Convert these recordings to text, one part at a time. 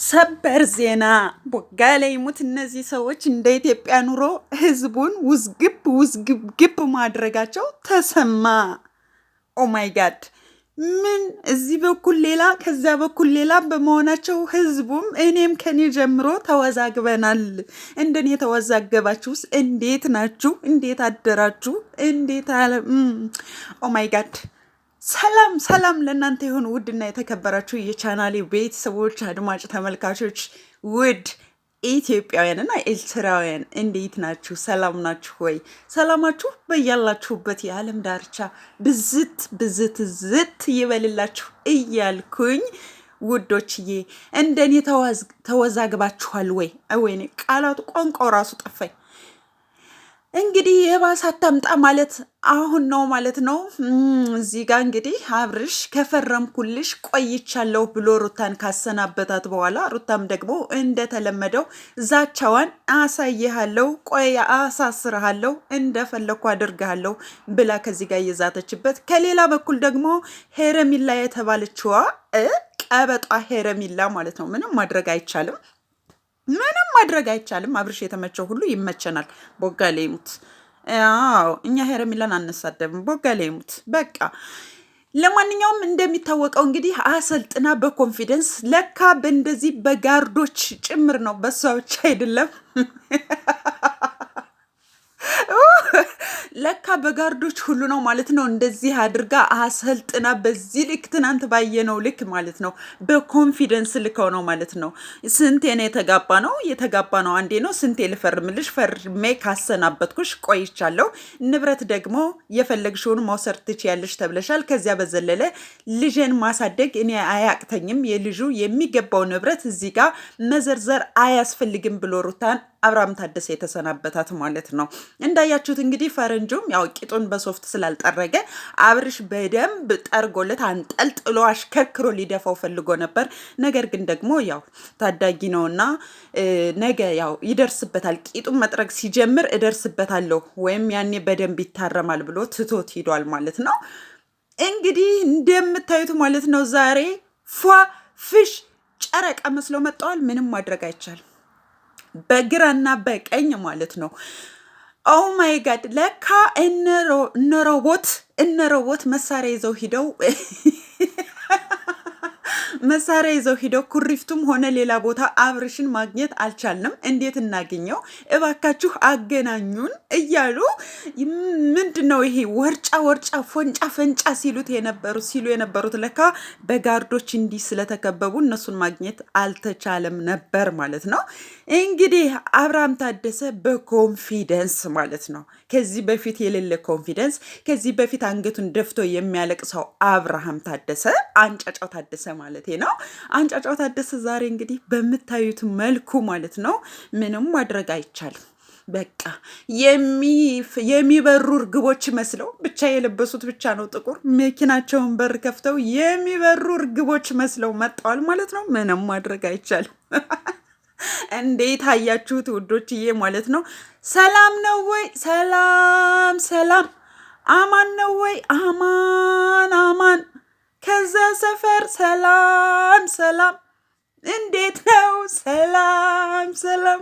ሰበር ዜና ቦጋለ ይሙት። እነዚህ ሰዎች እንደ ኢትዮጵያ ኑሮ ህዝቡን ውዝግብ ማድረጋቸው ተሰማ። ኦ ማይ ጋድ! ምን እዚህ በኩል ሌላ ከዚያ በኩል ሌላ በመሆናቸው ህዝቡም እኔም ከኔ ጀምሮ ተወዛግበናል። እንደኔ የተወዛገባችሁስ እንዴት ናችሁ? እንዴት አደራችሁ? እንዴት አለ? ኦ ማይ ጋድ! ሰላም ለእናንተ የሆኑ ውድና የተከበራችሁ የቻናሌ ቤተሰቦች አድማጭ ተመልካቾች፣ ውድ ኢትዮጵያውያንና ኤርትራውያን እንዴት ናችሁ? ሰላም ናችሁ ወይ? ሰላማችሁ በያላችሁበት የዓለም ዳርቻ ብዝት ይበልላችሁ እያልኩኝ ውዶችዬ፣ እንደኔ ተወዛግባችኋል ወይ? ወይኔ ቃላቱ ቋንቋው ራሱ ጠፋኝ። እንግዲህ የባሰ አታምጣ ማለት አሁን ነው ማለት ነው። እዚህ ጋር እንግዲህ አብርሽ ከፈረምኩልሽ ቆይቻለሁ ብሎ ሩታን ካሰናበታት በኋላ ሩታም ደግሞ እንደተለመደው ዛቻዋን አሳይሃለሁ፣ ቆይ አሳስርሃለሁ፣ እንደፈለግኩ አድርግሃለሁ ብላ ከዚህ ጋር እየዛተችበት፣ ከሌላ በኩል ደግሞ ሄረሚላ የተባለችዋ ቀበጧ ሄረሚላ ማለት ነው። ምንም ማድረግ አይቻልም። አብርሽ የተመቸው ሁሉ ይመቸናል። ቦጋለ ይሙት። አዎ እኛ ሄረሚላን አንሳደብም። ቦጋለ ይሙት በቃ። ለማንኛውም እንደሚታወቀው እንግዲህ አሰልጥና በኮንፊደንስ ለካ በእንደዚህ በጋርዶች ጭምር ነው፣ በሷ ብቻ አይደለም። ለካ በጋርዶች ሁሉ ነው ማለት ነው። እንደዚህ አድርጋ አሰልጥና በዚህ ልክ ትናንት ባየነው ልክ ማለት ነው በኮንፊደንስ ልከው ነው ማለት ነው። ስንቴ ነው የተጋባ ነው አንዴ ነው። ስንቴ ልፈርምልሽ፣ ፈርሜ ካሰናበትኩሽ ቆይቻለሁ። ንብረት ደግሞ የፈለግሽውን መውሰድ ትችያለሽ ተብለሻል። ከዚያ በዘለለ ልጅን ማሳደግ እኔ አያቅተኝም። የልጁ የሚገባው ንብረት እዚህ ጋር መዘርዘር አያስፈልግም ብሎ ሩታን አብርሃም ታደሰ የተሰናበታት ማለት ነው። እንዳያችሁት እንግዲህ ፈረንጁም ያው ቂጡን በሶፍት ስላልጠረገ አብርሽ በደንብ ጠርጎለት አንጠልጥሎ አሽከርክሮ ሊደፋው ፈልጎ ነበር። ነገር ግን ደግሞ ያው ታዳጊ ነውና ነገ ያው ይደርስበታል። ቂጡን መጥረግ ሲጀምር እደርስበታለሁ ወይም ያኔ በደንብ ይታረማል ብሎ ትቶት ሂዷል ማለት ነው። እንግዲህ እንደምታዩት ማለት ነው ዛሬ ፏ ፍሽ ጨረቃ መስለው መጥተዋል። ምንም ማድረግ አይቻልም። በግራና በቀኝ ማለት ነው። ኦ ማይ ጋድ! ለካ እነ ሮቦት መሳሪያ ይዘው ሂደው ኩሪፍቱም ሆነ ሌላ ቦታ አብርሽን ማግኘት አልቻልንም። እንዴት እናገኘው እባካችሁ አገናኙን እያሉ ምንድን ነው ይሄ ወርጫ ፈንጫ ሲሉ የነበሩት ለካ በጋርዶች እንዲህ ስለተከበቡ እነሱን ማግኘት አልተቻለም ነበር ማለት ነው። እንግዲህ አብርሃም ታደሰ በኮንፊደንስ ማለት ነው፣ ከዚህ በፊት የሌለ ኮንፊደንስ፣ ከዚህ በፊት አንገቱን ደፍቶ የሚያለቅሰው አብርሃም ታደሰ አንጫጫው ታደሰ ማለት ነው። አንጫጫው ታደሰ ዛሬ እንግዲህ በምታዩት መልኩ ማለት ነው ምንም ማድረግ አይቻልም። በቃ የሚበሩ እርግቦች መስለው ብቻ የለበሱት ብቻ ነው ጥቁር፣ መኪናቸውን በር ከፍተው የሚበሩ እርግቦች መስለው መጥተዋል ማለት ነው። ምንም ማድረግ አይቻልም። እንዴት አያችሁት ውዶችዬ ማለት ነው። ሰላም ነው ወይ? ሰላም አማን ነው ወይ? አማን ከዛ ሰፈር ሰላም እንዴት ነው? ሰላም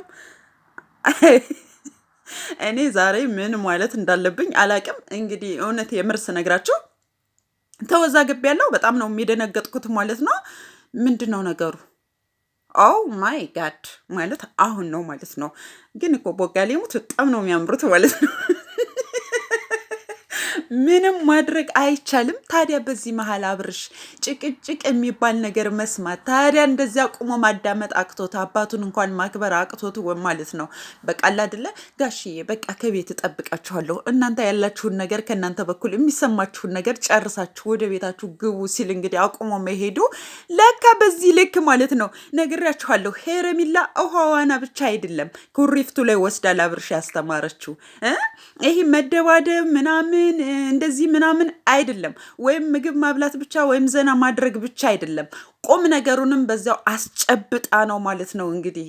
እኔ ዛሬ ምን ማለት እንዳለብኝ አላቅም። እንግዲህ እውነት የምርስ ነግራችሁ ተወዛግቤ ያለው በጣም ነው የሚደነገጥኩት ማለት ነው። ምንድን ነው ነገሩ? ኦ ማይ ጋድ ማለት አሁን ነው ማለት ነው። ግን እኮ ቦጋለ ይሙት በጣም ነው የሚያምሩት ማለት ነው። ምንም ማድረግ አይቻልም። ታዲያ በዚህ መሀል አብርሽ ጭቅጭቅ የሚባል ነገር መስማት፣ ታዲያ እንደዚያ ቁሞ ማዳመጥ አቅቶት አባቱን እንኳን ማክበር አቅቶት ማለት ነው። በቃ አይደለ ጋሽዬ፣ በቃ ከቤት እጠብቃችኋለሁ፣ እናንተ ያላችሁን ነገር ከእናንተ በኩል የሚሰማችሁን ነገር ጨርሳችሁ ወደ ቤታችሁ ግቡ ሲል እንግዲህ አቁሞ መሄዱ ለካ በዚህ ልክ ማለት ነው። ነግሬያችኋለሁ። ሄረሚላ ውሃዋና ብቻ አይደለም ኩሪፍቱ ላይ ወስዳል አብርሽ ያስተማረችው ይሄ መደባደብ ምናምን እንደዚህ ምናምን አይደለም። ወይም ምግብ ማብላት ብቻ ወይም ዘና ማድረግ ብቻ አይደለም። ቁም ነገሩንም በዛው አስጨብጣ ነው ማለት ነው። እንግዲህ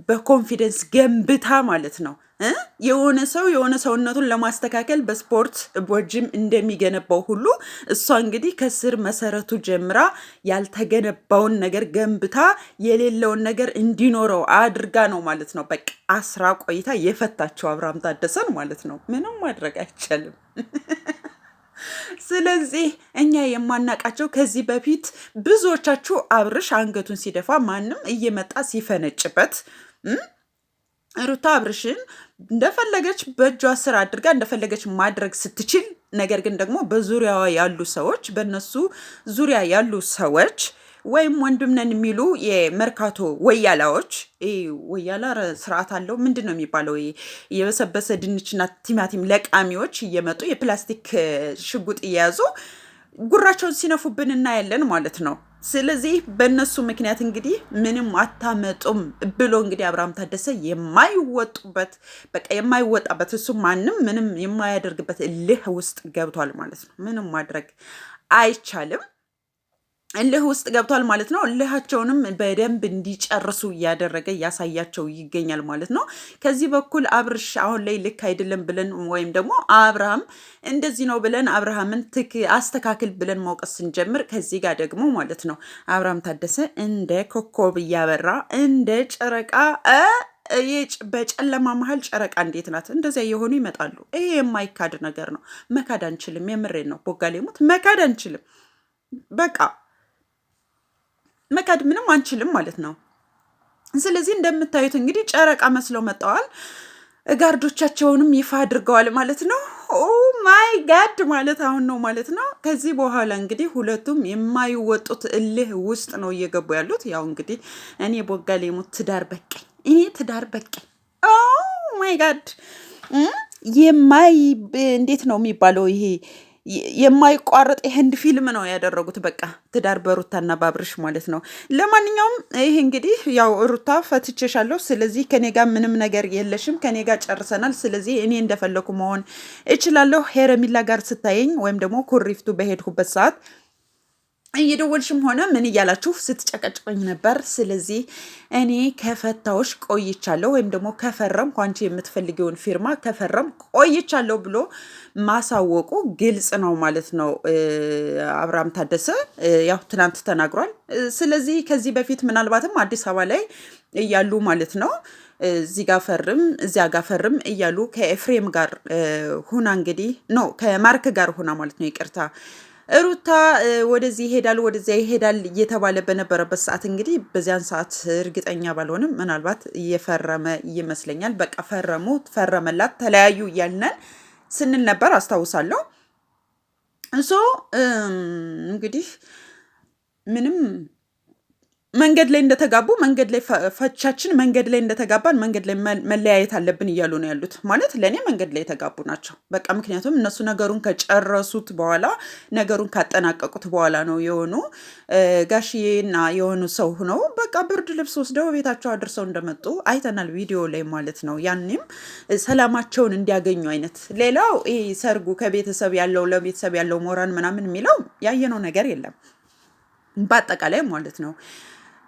በኮንፊደንስ ገንብታ ማለት ነው የሆነ ሰውነቱን ለማስተካከል በስፖርት በጂም እንደሚገነባው ሁሉ እሷ እንግዲህ ከስር መሰረቱ ጀምራ ያልተገነባውን ነገር ገንብታ የሌለውን ነገር እንዲኖረው አድርጋ ነው ማለት ነው። በቃ አስራ ቆይታ የፈታቸው አብርሃም ታደሰን ማለት ነው። ምንም ማድረግ አይቻልም። ስለዚህ እኛ የማናቃቸው ከዚህ በፊት ብዙዎቻችሁ አብርሽ አንገቱን ሲደፋ ማንም እየመጣ ሲፈነጭበት ሩታ አብርሽን እንደፈለገች በእጇ ስር አድርጋ እንደፈለገች ማድረግ ስትችል፣ ነገር ግን ደግሞ በዙሪያዋ ያሉ ሰዎች በእነሱ ዙሪያ ያሉ ሰዎች ወይም ወንድም ነን የሚሉ የመርካቶ ወያላዎች፣ ወያላ ስርዓት አለው ምንድን ነው የሚባለው? የበሰበሰ ድንችና ቲማቲም ለቃሚዎች እየመጡ የፕላስቲክ ሽጉጥ እየያዙ ጉራቸውን ሲነፉብን እናያለን ማለት ነው። ስለዚህ በእነሱ ምክንያት እንግዲህ ምንም አታመጡም ብሎ እንግዲህ አብርሃም ታደሰ የማይወጡበት በቃ የማይወጣበት እሱ ማንም ምንም የማያደርግበት እልህ ውስጥ ገብቷል ማለት ነው። ምንም ማድረግ አይቻልም። እልህ ውስጥ ገብቷል ማለት ነው። እልሃቸውንም በደንብ እንዲጨርሱ እያደረገ እያሳያቸው ይገኛል ማለት ነው። ከዚህ በኩል አብርሽ አሁን ላይ ልክ አይደለም ብለን ወይም ደግሞ አብርሃም እንደዚህ ነው ብለን አብርሃምን አስተካክል ብለን ማውቀስ ስንጀምር፣ ከዚህ ጋር ደግሞ ማለት ነው አብርሃም ታደሰ እንደ ኮከብ እያበራ እንደ ጨረቃ በጨለማ መሀል ጨረቃ እንዴት ናት? እንደዚያ የሆኑ ይመጣሉ። ይሄ የማይካድ ነገር ነው። መካድ አንችልም። የምሬን ነው። ቦጋሌ ሞት መካድ አንችልም። በቃ መካድ ምንም አንችልም ማለት ነው። ስለዚህ እንደምታዩት እንግዲህ ጨረቃ መስለው መጥተዋል። ጋርዶቻቸውንም ይፋ አድርገዋል ማለት ነው። ኦ ማይ ጋድ ማለት አሁን ነው ማለት ነው። ከዚህ በኋላ እንግዲህ ሁለቱም የማይወጡት እልህ ውስጥ ነው እየገቡ ያሉት። ያው እንግዲህ እኔ ቦጋሌ ሞት ትዳር በቀኝ፣ እኔ ትዳር በቀኝ። ኦ ማይ ጋድ እንዴት ነው የሚባለው ይሄ የማይቋረጥ የህንድ ፊልም ነው ያደረጉት። በቃ ትዳር በሩታና በአብርሽ ማለት ነው። ለማንኛውም ይሄ እንግዲህ ያው ሩታ ፈትቼሻለሁ፣ ስለዚህ ከኔ ጋር ምንም ነገር የለሽም፣ ከኔ ጋር ጨርሰናል፣ ስለዚህ እኔ እንደፈለኩ መሆን እችላለሁ። ሄረሚላ ጋር ስታየኝ ወይም ደግሞ ኩሪፍቱ በሄድኩበት ሰዓት እየደወልሽም ሆነ ምን እያላችሁ ስትጨቀጭቆኝ ነበር። ስለዚህ እኔ ከፈታዎች ቆይቻለሁ ወይም ደግሞ ከፈረምኩ አንቺ የምትፈልጊውን ፊርማ ከፈረም ቆይቻለሁ ብሎ ማሳወቁ ግልጽ ነው ማለት ነው። አብርሃም ታደሰ ያው ትናንት ተናግሯል። ስለዚህ ከዚህ በፊት ምናልባትም አዲስ አበባ ላይ እያሉ ማለት ነው እዚህ ጋር ፈርም እዚያ ጋር ፈርም እያሉ ከኤፍሬም ጋር ሁና እንግዲህ ከማርክ ጋር ሁና ማለት ነው ይቅርታ ሩታ ወደዚህ ይሄዳል ወደዚያ ይሄዳል እየተባለ በነበረበት ሰዓት እንግዲህ በዚያን ሰዓት እርግጠኛ ባልሆንም ምናልባት እየፈረመ ይመስለኛል። በቃ ፈረመላት፣ ተለያዩ እያልነን ስንል ነበር አስታውሳለሁ። እንግዲህ ምንም መንገድ ላይ እንደተጋቡ መንገድ ላይ ፈቻችን መንገድ ላይ እንደተጋባን መንገድ ላይ መለያየት አለብን እያሉ ነው ያሉት። ማለት ለእኔ መንገድ ላይ የተጋቡ ናቸው በቃ። ምክንያቱም እነሱ ነገሩን ከጨረሱት በኋላ ነገሩን ካጠናቀቁት በኋላ ነው የሆኑ ጋሽዬና የሆኑ ሰው ሆነው በቃ ብርድ ልብስ ወስደው ቤታቸው አድርሰው እንደመጡ አይተናል ቪዲዮ ላይ ማለት ነው። ያኔም ሰላማቸውን እንዲያገኙ አይነት። ሌላው ይሄ ሰርጉ ከቤተሰብ ያለው ለቤተሰብ ያለው ሞራን ምናምን የሚለው ያየነው ነገር የለም በአጠቃላይ ማለት ነው።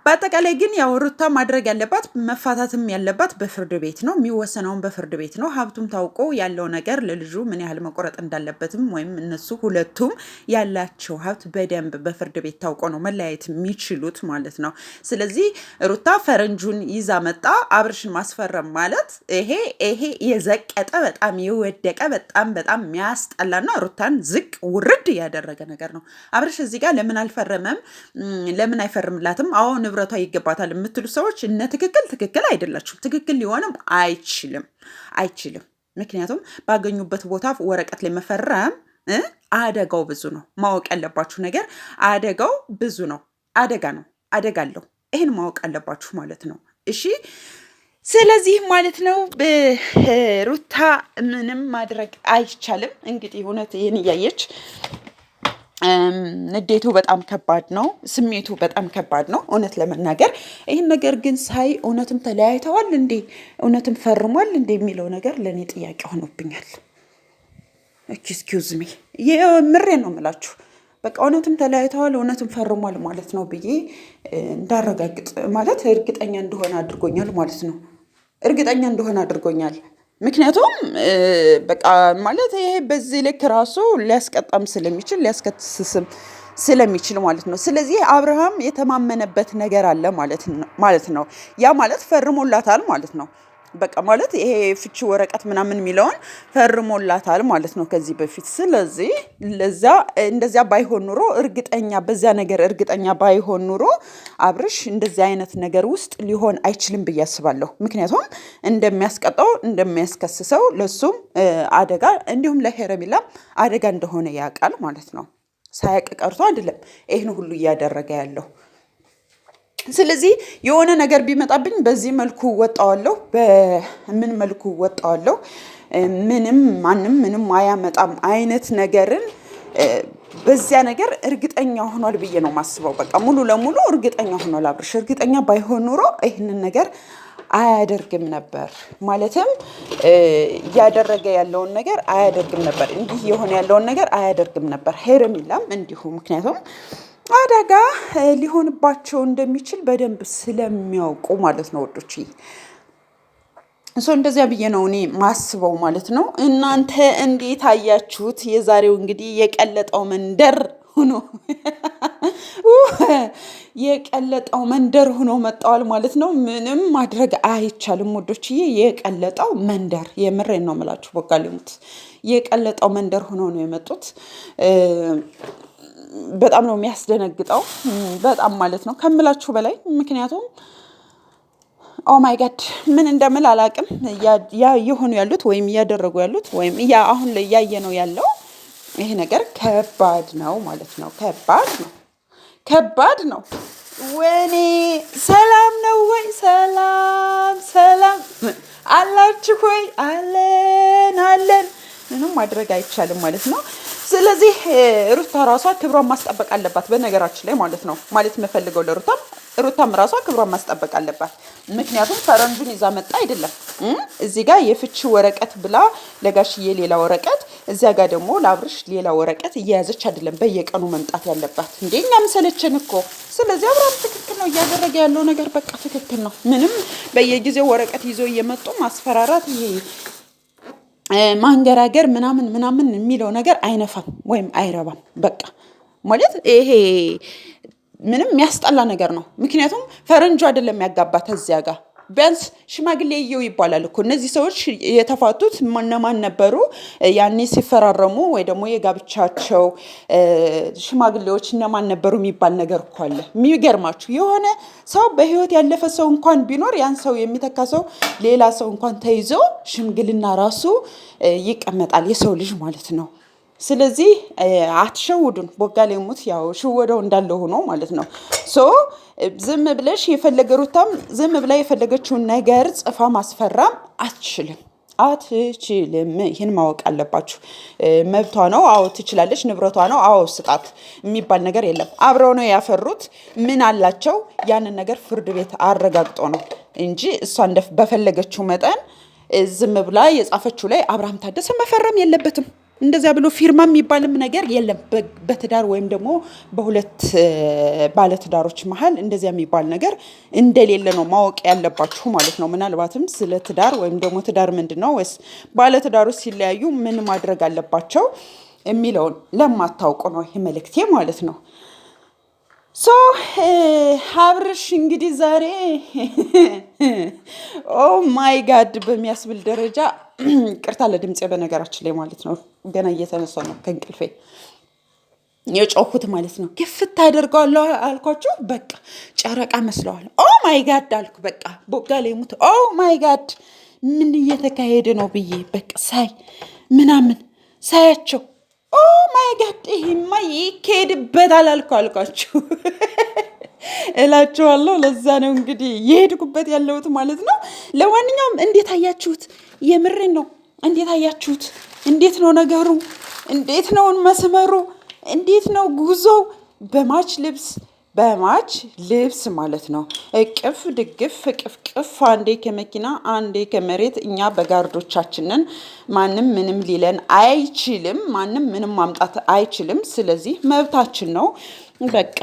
በአጠቃላይ ግን ያው ሩታ ማድረግ ያለባት መፋታትም ያለባት በፍርድ ቤት ነው የሚወሰነውን በፍርድ ቤት ነው። ሀብቱም ታውቆ ያለው ነገር ለልጁ ምን ያህል መቆረጥ እንዳለበትም ወይም እነሱ ሁለቱም ያላቸው ሀብት በደንብ በፍርድ ቤት ታውቆ ነው መለያየት የሚችሉት ማለት ነው። ስለዚህ ሩታ ፈረንጁን ይዛ መጣ አብርሽን ማስፈረም ማለት ይሄ የዘቀጠ በጣም የወደቀ በጣም የሚያስጠላና ሩታን ዝቅ ውርድ ያደረገ ነገር ነው። አብርሽ እዚህ ጋር ለምን አልፈረመም? ለምን አይፈርምላትም? አሁን ንብረቷ ይገባታል የምትሉ ሰዎች እነ ትክክል አይደላችሁም። ትክክል ሊሆንም አይችልም። ምክንያቱም ባገኙበት ቦታ ወረቀት ላይ መፈረም አደጋው ብዙ ነው። ማወቅ ያለባችሁ ነገር አደጋው ብዙ ነው። አደጋ አለው። ይህን ማወቅ አለባችሁ ማለት ነው። እሺ ስለዚህ ማለት ነው ሩታ ምንም ማድረግ አይቻልም። እንግዲህ እውነት ይህን እያየች ንዴቱ በጣም ከባድ ነው። ስሜቱ በጣም ከባድ ነው እውነት ለመናገር። ይህን ነገር ግን ሳይ እውነትም ተለያይተዋል እንዴ እውነትም ፈርሟል እንዴ የሚለው ነገር ለእኔ ጥያቄ ሆኖብኛል። ኤክስኪውዝ ሚ ምሬ ነው የምላችሁ። በቃ እውነትም ተለያይተዋል እውነትም ፈርሟል ማለት ነው ብዬ እንዳረጋግጥ ማለት እርግጠኛ እንደሆነ አድርጎኛል ማለት ነው። እርግጠኛ እንደሆነ አድርጎኛል። ምክንያቱም በቃ ማለት ይሄ በዚህ ልክ ራሱ ሊያስቀጣም ስለሚችል ሊያስከስስም ስለሚችል ማለት ነው። ስለዚህ አብርሃም የተማመነበት ነገር አለ ማለት ነው። ያ ማለት ፈርሞላታል ማለት ነው። በቃ ማለት ይሄ ፍቺ ወረቀት ምናምን የሚለውን ፈርሞላታል ማለት ነው ከዚህ በፊት። ስለዚህ ለዛ እንደዚያ ባይሆን ኑሮ እርግጠኛ በዚያ ነገር እርግጠኛ ባይሆን ኑሮ አብርሽ እንደዚህ አይነት ነገር ውስጥ ሊሆን አይችልም ብዬ አስባለሁ። ምክንያቱም እንደሚያስቀጣው እንደሚያስከስሰው ለሱም አደጋ እንዲሁም ለሄረሚላም አደጋ እንደሆነ ያውቃል ማለት ነው። ሳያውቅ ቀርቶ አይደለም ይሄን ሁሉ እያደረገ ያለው። ስለዚህ የሆነ ነገር ቢመጣብኝ በዚህ መልኩ ወጣዋለሁ፣ በምን መልኩ ወጣዋለሁ፣ ምንም ማንም ምንም አያመጣም አይነት ነገርን በዚያ ነገር እርግጠኛ ሆኗል ብዬ ነው ማስበው። በቃ ሙሉ ለሙሉ እርግጠኛ ሆኗል አብርሽ። እርግጠኛ ባይሆን ኑሮ ይህንን ነገር አያደርግም ነበር። ማለትም እያደረገ ያለውን ነገር አያደርግም ነበር፣ እንዲህ የሆነ ያለውን ነገር አያደርግም ነበር። ሄረሚላም እንዲሁ። ምክንያቱም አደጋ ሊሆንባቸው እንደሚችል በደንብ ስለሚያውቁ ማለት ነው ወዶች። እንደዚያ ብዬ ነው እኔ ማስበው ማለት ነው። እናንተ እንዴት አያችሁት? የዛሬው እንግዲህ የቀለጠው መንደር ሆኖ የቀለጠው መንደር ሆኖ መጣዋል ማለት ነው። ምንም ማድረግ አይቻልም ወዶችዬ። የቀለጠው መንደር የምሬን ነው የምላችሁ። በቃሊሙት የቀለጠው መንደር ሆኖ ነው የመጡት። በጣም ነው የሚያስደነግጠው፣ በጣም ማለት ነው ከምላችሁ በላይ። ምክንያቱም ኦ ማይ ጋድ ምን እንደምል አላቅም። ያ የሆኑ ያሉት ወይም እያደረጉ ያሉት ወይም አሁን ላይ እያየ ነው ያለው ይሄ ነገር ከባድ ነው ማለት ነው። ከባድ ነው። ወኔ ሰላም ነው ወይ? ሰላም አላችሁ ወይ? አለን። ምንም ማድረግ አይቻልም ማለት ነው። ስለዚህ ሩታ ራሷ ክብሯን ማስጠበቅ አለባት በነገራችን ላይ ማለት ነው። ማለት የምፈልገው ሩታም ራሷ ክብሯን ማስጠበቅ አለባት። ምክንያቱም ፈረንጁን ይዛ መጣ አይደለም እዚህ ጋር የፍቺ ወረቀት ብላ ለጋሽዬ ሌላ ወረቀት፣ እዚያ ጋር ደግሞ ለአብርሽ ሌላ ወረቀት እየያዘች አይደለም በየቀኑ መምጣት ያለባት። እኛም ሰለቸን እኮ። ስለዚህ አብርሃም ትክክል ነው እያደረገ ያለው ነገር፣ በቃ ትክክል ነው። ምንም በየጊዜው ወረቀት ይዞ እየመጡ ማስፈራራት፣ ይሄ ማንገራገር ምናምን የሚለው ነገር አይነፋም ወይም አይረባም። በቃ ማለት ይሄ ምንም የሚያስጠላ ነገር ነው። ምክንያቱም ፈረንጁ አይደለም ያጋባት እዚያ ጋር ቢያንስ ሽማግሌ እየው ይባላል እኮ። እነዚህ ሰዎች የተፋቱት እነማን ነበሩ? ያኔ ሲፈራረሙ ወይ ደግሞ የጋብቻቸው ሽማግሌዎች እነማን ነበሩ የሚባል ነገር እኮ አለ። የሚገርማችሁ የሆነ ሰው በህይወት ያለፈ ሰው እንኳን ቢኖር ያን ሰው የሚተካ ሰው ሌላ ሰው እንኳን ተይዞ ሽምግልና ራሱ ይቀመጣል፣ የሰው ልጅ ማለት ነው። ስለዚህ አትሸውዱን። ቦጋሌ ሙት ያው ሽወደው እንዳለ ሆኖ ማለት ነው። ዝም ብለሽ ሩታም ዝም ብላ የፈለገችውን ነገር ጽፋ ማስፈራም አትችልም። ይህን ማወቅ አለባችሁ። መብቷ ነው። አዎ ትችላለች። ንብረቷ ነው። አዎ ስጣት የሚባል ነገር የለም። አብረው ነው ያፈሩት። ምን አላቸው? ያንን ነገር ፍርድ ቤት አረጋግጦ ነው እንጂ እሷ በፈለገችው መጠን ዝም ብላ የጻፈችው ላይ አብርሃም ታደሰ መፈረም የለበትም። እንደዚያ ብሎ ፊርማ የሚባልም ነገር የለም። በትዳር ወይም ደግሞ በሁለት ባለትዳሮች መሀል እንደዚያ የሚባል ነገር እንደሌለ ነው ማወቅ ያለባችሁ ማለት ነው። ምናልባትም ስለ ትዳር ወይም ደግሞ ትዳር ምንድን ነው ወይስ ባለትዳሮች ሲለያዩ ምን ማድረግ አለባቸው የሚለውን ለማታውቁ ነው ይህ መልእክቴ ማለት ነው። አብርሽ እንግዲህ ዛሬ ኦ ማይ ጋድ በሚያስብል ደረጃ ቅርታ ለድምፄ በነገራችን ላይ ማለት ነው። ገና እየተነሳ ነው ከእንቅልፌ የጮኩት ማለት ነው። ግፍት አደርገዋለሁ አልኳችሁ። በቃ ጨረቃ መስለዋል። ኦ ማይ ጋድ አልኩ። በቃ ቦጋሌ ሙት። ኦ ማይ ጋድ ምን እየተካሄደ ነው ብዬ በቃ ሳያቸው ኦ ማይ ጋድ ይሄማ ይካሄድበታል አልኳችሁ እላችኋለሁ። ለዛ ነው እንግዲህ የሄድኩበት ያለሁት ማለት ነው። ለማንኛውም እንዴት አያችሁት? የምሬን ነው። እንዴት አያችሁት? እንዴት ነው ነገሩ? እንዴት ነው መስመሩ? እንዴት ነው ጉዞው? በማች ልብስ ማለት ነው። እቅፍ ድግፍ ቅፍ አንዴ ከመኪና አንዴ ከመሬት። እኛ በጋርዶቻችንን ማንም ምንም ሊለን አይችልም። ማንም ምንም ማምጣት አይችልም። ስለዚህ መብታችን ነው። በቃ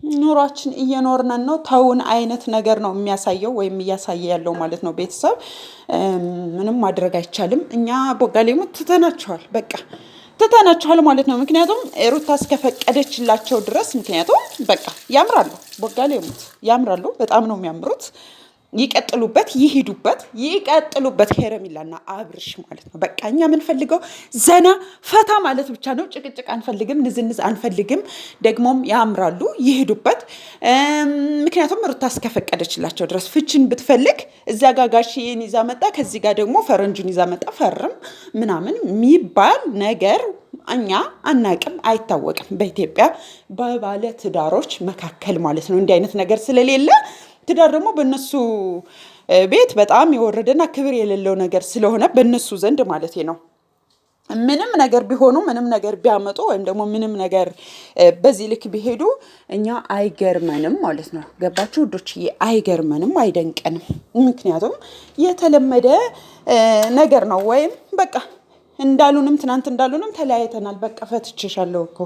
ኑሯችን እየኖርን ነው ተውን አይነት ነገር ነው የሚያሳየው ወይም እያሳየ ያለው ማለት ነው። ቤተሰብ ምንም ማድረግ አይቻልም። እኛ ቦጋሌሙት ትተናቸዋል፣ በቃ ትተናቸዋል ማለት ነው። ምክንያቱም ሩታ እስከፈቀደችላቸው ድረስ ምክንያቱም በቃ ያምራሉ፣ ቦጋሌሙት ያምራሉ፣ በጣም ነው የሚያምሩት። ይቀጥሉበት፣ ይቀጥሉበት ሄረሚላና አብርሽ ማለት ነው። በቃ እኛ የምንፈልገው ዘና ፈታ ማለት ብቻ ነው። ጭቅጭቅ አንፈልግም፣ ንዝንዝ አንፈልግም። ደግሞም ያምራሉ፣ ይሄዱበት። ምክንያቱም ሩታ እስከፈቀደችላቸው ድረስ ፍችን ብትፈልግ እዚያ ጋር ጋሽዬን ይዛ መጣ፣ ከዚህ ጋር ደግሞ ፈረንጁን ይዛ መጣ፣ ፈርም ምናምን የሚባል ነገር እኛ አናቅም፣ አይታወቅም። በኢትዮጵያ በባለ ትዳሮች መካከል ማለት ነው እንዲህ አይነት ነገር ስለሌለ ትዳር ደግሞ በእነሱ ቤት በጣም የወረደና ክብር የሌለው ነገር ስለሆነ በእነሱ ዘንድ ማለት ነው ምንም ነገር ቢሆኑ ምንም ነገር ቢያመጡ ወይም ደግሞ ምንም ነገር በዚህ ልክ ቢሄዱ እኛ አይገርመንም ማለት ነው። ገባችሁ ውዶችዬ? አይገርመንም፣ አይደንቀንም። ምክንያቱም የተለመደ ነገር ነው። ወይም በቃ እንዳሉንም ትናንት እንዳሉንም ተለያይተናል፣ በቃ ፈትቼሻለሁ እኮ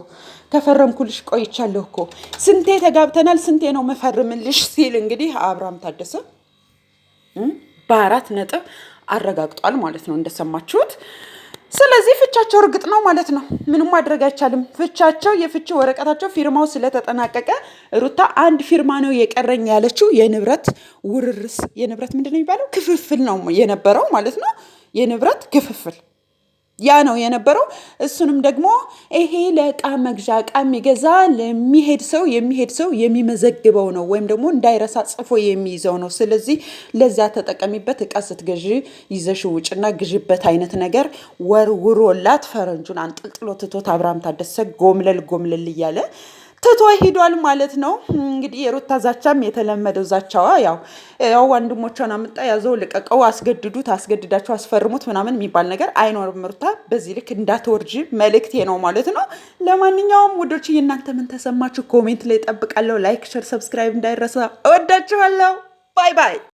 ከፈረምኩልሽ ቆይቻለሁ እኮ ስንቴ ተጋብተናል፣ ስንቴ ነው መፈርምልሽ ሲል እንግዲህ አብርሃም ታደሰ በ4 ነጥብ አረጋግጧል ማለት ነው እንደሰማችሁት። ስለዚህ ፍቻቸው እርግጥ ነው ማለት ነው። ምንም ማድረግ አይቻልም። ፍቻቸው የፍቺ ወረቀታቸው ፊርማው ስለተጠናቀቀ ሩታ አንድ ፊርማ ነው የቀረኝ ያለችው የንብረት ውርርስ፣ የንብረት ምንድን ነው የሚባለው ክፍፍል ነው የነበረው ማለት ነው። የንብረት ክፍፍል ያ ነው የነበረው። እሱንም ደግሞ ይሄ ለእቃ መግዣ እቃ የሚገዛ የሚሄድ ሰው የሚመዘግበው ነው ወይም ደግሞ እንዳይረሳ ጽፎ የሚይዘው ነው። ስለዚህ ለዛ ተጠቀሚበት፣ እቃ ስትገዢ ይዘሽ ውጭና ግዥበት አይነት ነገር ወርውሮላት ፈረንጁን አንጠልጥሎ ትቶት አብርሃም ታደሰ ጎምለል እያለ ትቶ ሂዷል ማለት ነው። እንግዲህ የሩታ ዛቻም የተለመደው ዛቻዋ ያው ወንድሞቿን አምጣ ያዘው ልቀቀው፣ አስገድዳቸው አስፈርሙት ምናምን የሚባል ነገር አይኖርም። ሩታ በዚህ ልክ እንዳትወርጂ መልእክቴ ነው ማለት ነው። ለማንኛውም ውዶች እናንተ ምን ተሰማችሁ? ኮሜንት ላይ እጠብቃለሁ። ላይክ፣ ሼር፣ ሰብስክራይብ እንዳይረሳ። እወዳችኋለሁ። ባይ ባይ።